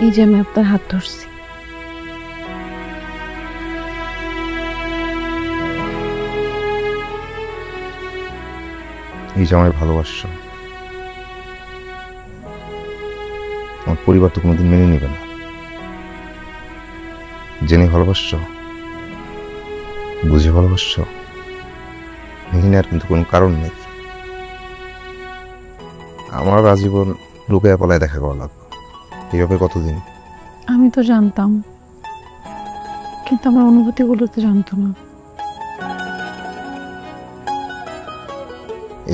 এই যে আমি আপনার হাত ধরছি, এই যে আমায় ভালোবাসছো, আমার পরিবার তো কোনোদিন মেনে নেবে না। জেনে ভালোবাসছো, বুঝে ভালোবাসছো, মেনে নেওয়ার কিন্তু কোনো কারণ নেই। আমার আজীবন লুকায়া পালায় দেখা করা লাগবে, এইভাবে কতদিন? আমি তো জানতাম, কিন্তু আমার অনুভূতিগুলো তো জানতো না।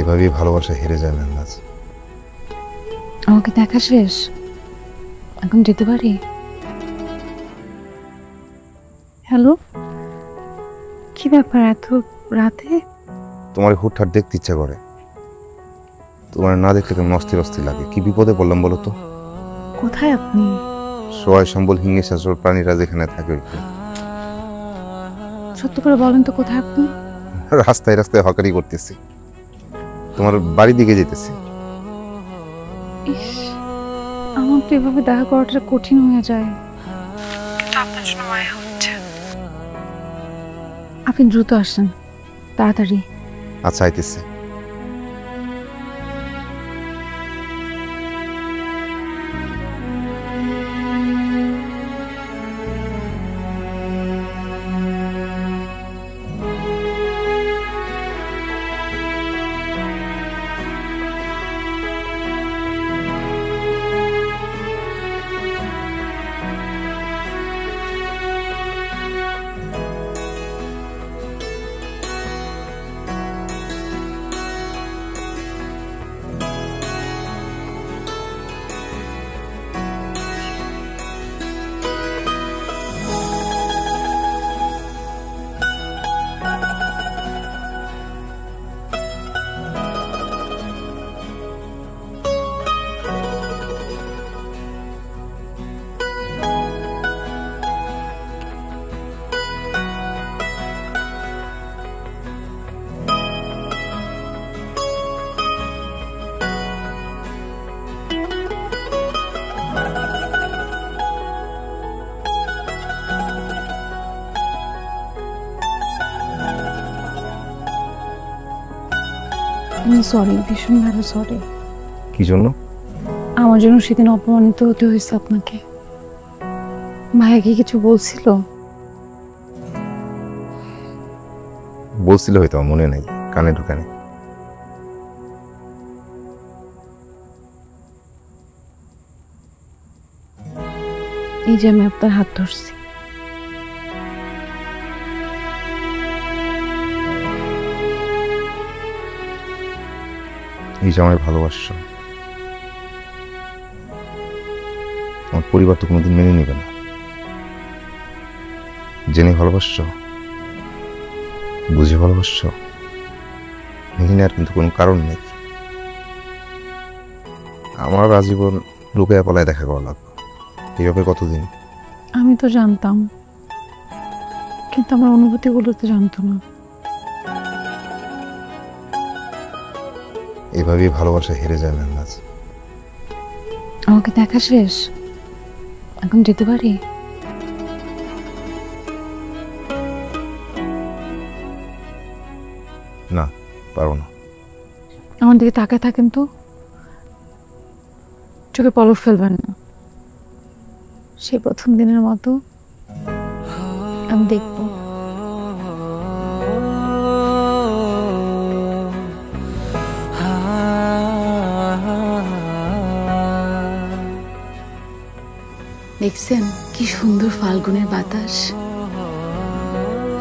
এভাবেই ভালোবাসা হেরে যায় মেহনাজ। আমাকে দেখা শেষ, এখন যেতে পারি? হ্যালো, কি ব্যাপার এত রাতে? তোমার হুটহাট দেখতে ইচ্ছা করে, তোমার না দেখলে কেমন অস্থির অস্থির লাগে। কি বিপদে বললাম বলো তো? কোথায় আপনি? সহায় সম্বল হিংসা শাসর প্রাণীরা যেখানে থাকে ওইখানে। সত্য করে বলেন তো, কোথায় আপনি? রাস্তায় রাস্তায় হকারি করতেছি, তোমার বাড়ির দিকে যেতেছি। ইস, আমার তো এভাবে দেখা করাটা কঠিন হয়ে যায়। আপনার জন্য মায়া হচ্ছে। আপনি দ্রুত আসেন, তাড়াতাড়ি। আচ্ছা, আইতেছি। সরি, ভীষণভাবে সরি। কি জন্য? আমার জন্য সেদিন অপমানিত হতে হয়েছে আপনাকে। ভাইয়া কি কিছু বলছিল? বলছিল হয়তো, মনে নাই, কানে ঢুকানে। এই যে আমি আপনার হাত ধরছি, এই যে আমায় ভালোবাসছো, আমার পরিবার তো কোনোদিন মেনে নেবে না। জেনে ভালোবাসছো, বুঝে ভালোবাসছো, মেনে নেওয়ার কিন্তু কোনো কারণ নেই। আমার আজীবন লুকায়া পালায় দেখা করা লাগবে, এইভাবে কতদিন? আমি তো জানতাম, কিন্তু আমার অনুভূতিগুলো তো জানতো না। এভাবেই ভালোবাসা হেরে যায় মেহনাজ। আমাকে দেখা শেষ, এখন যেতে পারি? না, পারবো না। আমার দিকে তাকায় থাকেন তো, চোখে পলক ফেলবেন না। সেই প্রথম দিনের মতো আমি দেখবো। দেখছেন কি সুন্দর ফাল্গুনের বাতাস।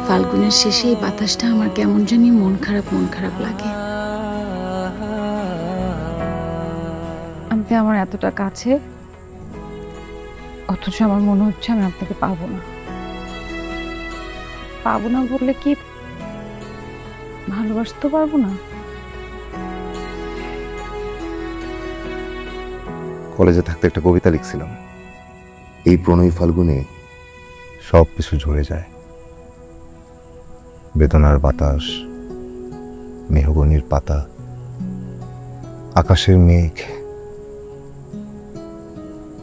ফাল্গুনের শেষে এই বাতাসটা আমার কেমন জানি মন খারাপ লাগে। আপনি আমার এতটা কাছে, অথচ আমার মনে হচ্ছে আমি আপনাকে পাবো না বললে কি ভালোবাসতে পারবো না? কলেজে থাকতে একটা কবিতা লিখছিলাম, এই প্রণয়ী ফাল্গুনে সব কিছু ঝরে যায়। বেদনার বাতাস, মেহগনির পাতা, আকাশের মেঘ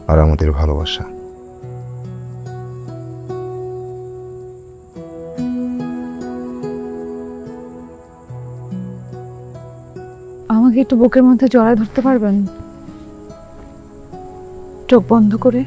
আর আমাদের ভালোবাসা। আমাকে একটু বুকের মধ্যে জড়ায় ধরতে পারবেন, চোখ বন্ধ করে?